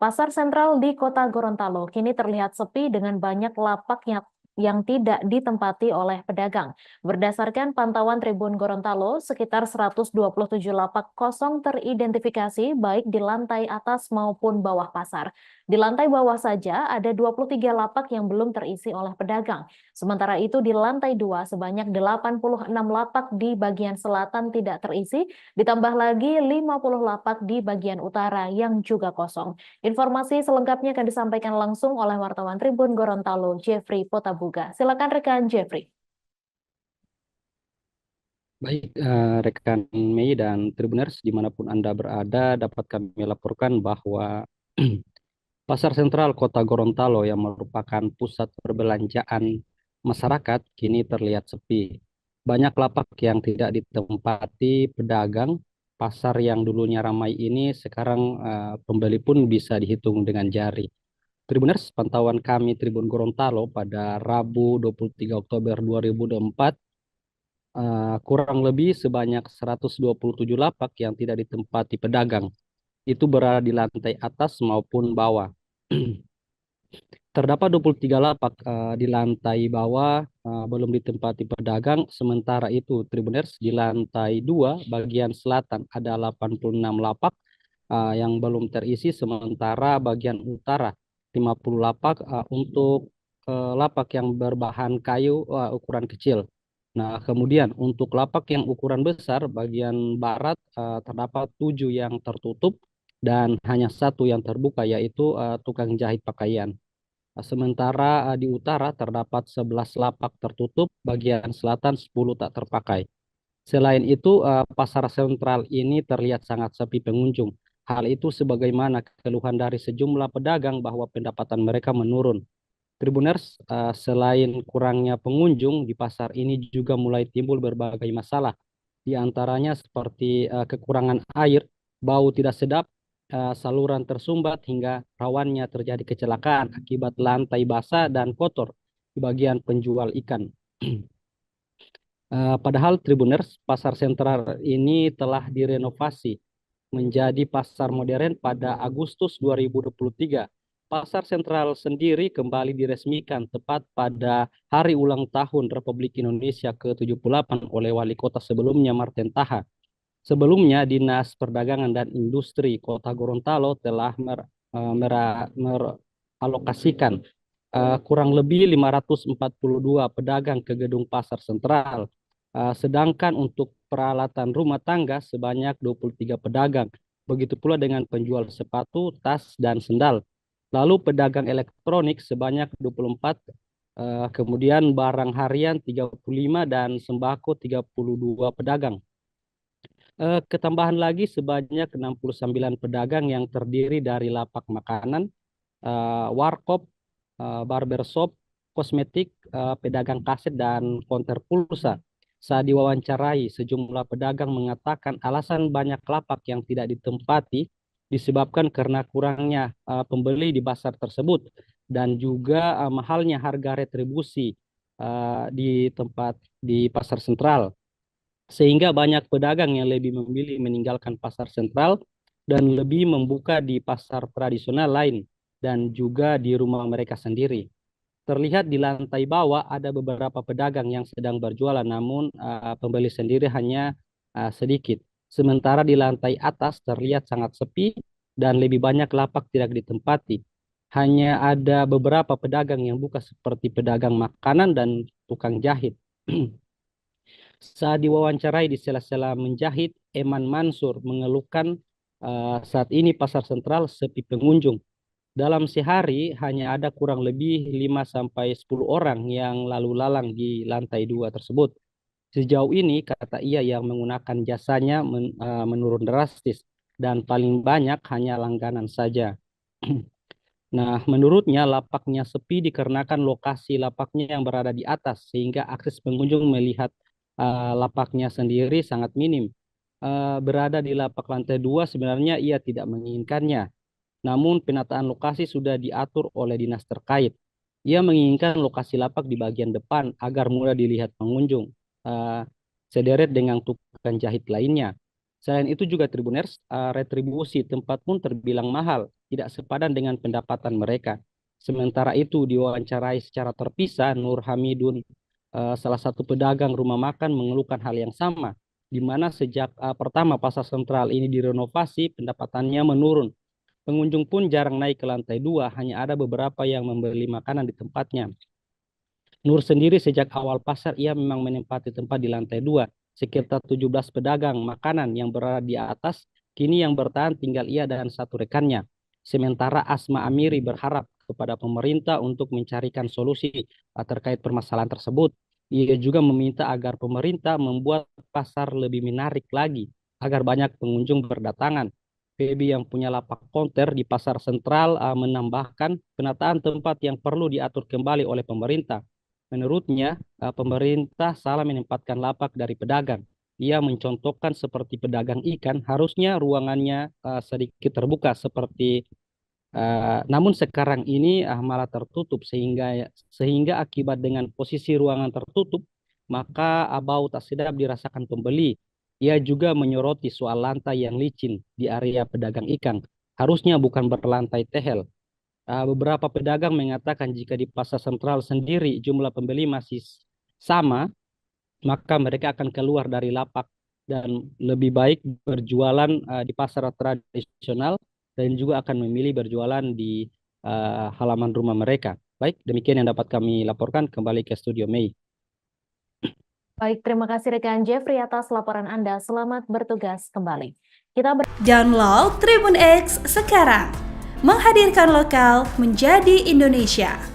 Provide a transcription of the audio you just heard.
Pasar sentral di Kota Gorontalo kini terlihat sepi dengan banyak lapak yang tidak ditempati oleh pedagang. Berdasarkan pantauan Tribun Gorontalo, sekitar 127 lapak kosong teridentifikasi baik di lantai atas maupun bawah pasar. Di lantai bawah saja ada 23 lapak yang belum terisi oleh pedagang. Sementara itu di lantai 2 sebanyak 86 lapak di bagian selatan tidak terisi, ditambah lagi 50 lapak di bagian utara yang juga kosong. Informasi selengkapnya akan disampaikan langsung oleh wartawan Tribun Gorontalo, Jeffrey Potabuga. Silakan rekan Jeffrey. Baik, rekan Mei dan Tribuners dimanapun Anda berada, dapat kami laporkan bahwa Pasar Sentral Kota Gorontalo yang merupakan pusat perbelanjaan masyarakat kini terlihat sepi. Banyak lapak yang tidak ditempati pedagang. Pasar yang dulunya ramai ini sekarang pembeli pun bisa dihitung dengan jari. Tribuners, pantauan kami Tribun Gorontalo pada Rabu 23 Oktober 2024 kurang lebih sebanyak 127 lapak yang tidak ditempati pedagang. Itu berada di lantai atas maupun bawah. Terdapat 23 lapak di lantai bawah belum ditempati pedagang. Sementara itu, Tribuners, di lantai 2 bagian selatan ada 86 lapak yang belum terisi. Sementara bagian utara 50 lapak untuk lapak yang berbahan kayu ukuran kecil. Nah, kemudian untuk lapak yang ukuran besar, bagian barat terdapat 7 yang tertutup dan hanya satu yang terbuka, yaitu tukang jahit pakaian. Sementara di utara terdapat 11 lapak tertutup, bagian selatan 10 tak terpakai. Selain itu, pasar sentral ini terlihat sangat sepi pengunjung. Hal itu sebagaimana keluhan dari sejumlah pedagang bahwa pendapatan mereka menurun. Tribuners, selain kurangnya pengunjung, di pasar ini juga mulai timbul berbagai masalah. Di antaranya seperti kekurangan air, bau tidak sedap, saluran tersumbat, hingga rawannya terjadi kecelakaan akibat lantai basah dan kotor di bagian penjual ikan. Padahal Tribuners, pasar sentral ini telah direnovasi menjadi pasar modern pada Agustus 2023. Pasar sentral sendiri kembali diresmikan tepat pada hari ulang tahun Republik Indonesia ke-78 oleh wali kota sebelumnya Marten Taha. Sebelumnya, Dinas Perdagangan dan Industri Kota Gorontalo telah meralokasikan kurang lebih 542 pedagang ke gedung pasar sentral. Sedangkan untuk peralatan rumah tangga sebanyak 23 pedagang. Begitu pula dengan penjual sepatu, tas, dan sendal. Lalu pedagang elektronik sebanyak 24, kemudian barang harian 35, dan sembako 32 pedagang. Ketambahan lagi sebanyak 69 pedagang yang terdiri dari lapak makanan, warkop, barbershop, kosmetik, pedagang kaset, dan konter pulsa. Saat diwawancarai, sejumlah pedagang mengatakan alasan banyak lapak yang tidak ditempati disebabkan karena kurangnya pembeli di pasar tersebut dan juga mahalnya harga retribusi di tempat di pasar sentral. Sehingga banyak pedagang yang lebih memilih meninggalkan pasar sentral dan lebih membuka di pasar tradisional lain dan juga di rumah mereka sendiri. Terlihat di lantai bawah ada beberapa pedagang yang sedang berjualan, namun pembeli sendiri hanya sedikit. Sementara di lantai atas terlihat sangat sepi dan lebih banyak lapak tidak ditempati. Hanya ada beberapa pedagang yang buka seperti pedagang makanan dan tukang jahit. Saat diwawancarai di sela-sela menjahit, Eman Mansur mengeluhkan saat ini pasar sentral sepi pengunjung. Dalam sehari hanya ada kurang lebih 5 sampai 10 orang yang lalu lalang di lantai 2 tersebut. Sejauh ini, kata ia, yang menggunakan jasanya menurun drastis dan paling banyak hanya langganan saja. Nah, menurutnya lapaknya sepi dikarenakan lokasi lapaknya yang berada di atas sehingga akses pengunjung melihat lapaknya sendiri sangat minim. Berada di lapak lantai 2 sebenarnya ia tidak menginginkannya. Namun penataan lokasi sudah diatur oleh dinas terkait. Ia menginginkan lokasi lapak di bagian depan agar mudah dilihat pengunjung. Sederet dengan tukang jahit lainnya. Selain itu juga Tribuners, retribusi tempat pun terbilang mahal, tidak sepadan dengan pendapatan mereka. Sementara itu, diwawancarai secara terpisah, Nur Hamidun, salah satu pedagang rumah makan, mengeluhkan hal yang sama, di mana sejak pertama pasar sentral ini direnovasi, pendapatannya menurun. Pengunjung pun jarang naik ke lantai 2, hanya ada beberapa yang membeli makanan di tempatnya. Nur sendiri sejak awal pasar ia memang menempati tempat di lantai 2. Sekitar 17 pedagang makanan yang berada di atas, kini yang bertahan tinggal ia dan satu rekannya. Sementara Asma Amiri berharap kepada pemerintah untuk mencarikan solusi terkait permasalahan tersebut. Ia juga meminta agar pemerintah membuat pasar lebih menarik lagi, agar banyak pengunjung berdatangan. Febi yang punya lapak konter di pasar sentral menambahkan penataan tempat yang perlu diatur kembali oleh pemerintah. Menurutnya, pemerintah salah menempatkan lapak dari pedagang. Ia mencontohkan seperti pedagang ikan, harusnya ruangannya sedikit terbuka seperti namun sekarang ini malah tertutup sehingga akibat dengan posisi ruangan tertutup, maka bau tak sedap dirasakan pembeli. Ia juga menyoroti soal lantai yang licin di area pedagang ikan. Harusnya bukan berlantai tehel. Beberapa pedagang mengatakan jika di pasar sentral sendiri jumlah pembeli masih sama, maka mereka akan keluar dari lapak dan lebih baik berjualan di pasar tradisional dan juga akan memilih berjualan di halaman rumah mereka. Baik, demikian yang dapat kami laporkan. Kembali ke studio Mei. Baik, terima kasih rekan Jeffrey atas laporan Anda. Selamat bertugas kembali. Download Tribun X sekarang, menghadirkan lokal menjadi Indonesia.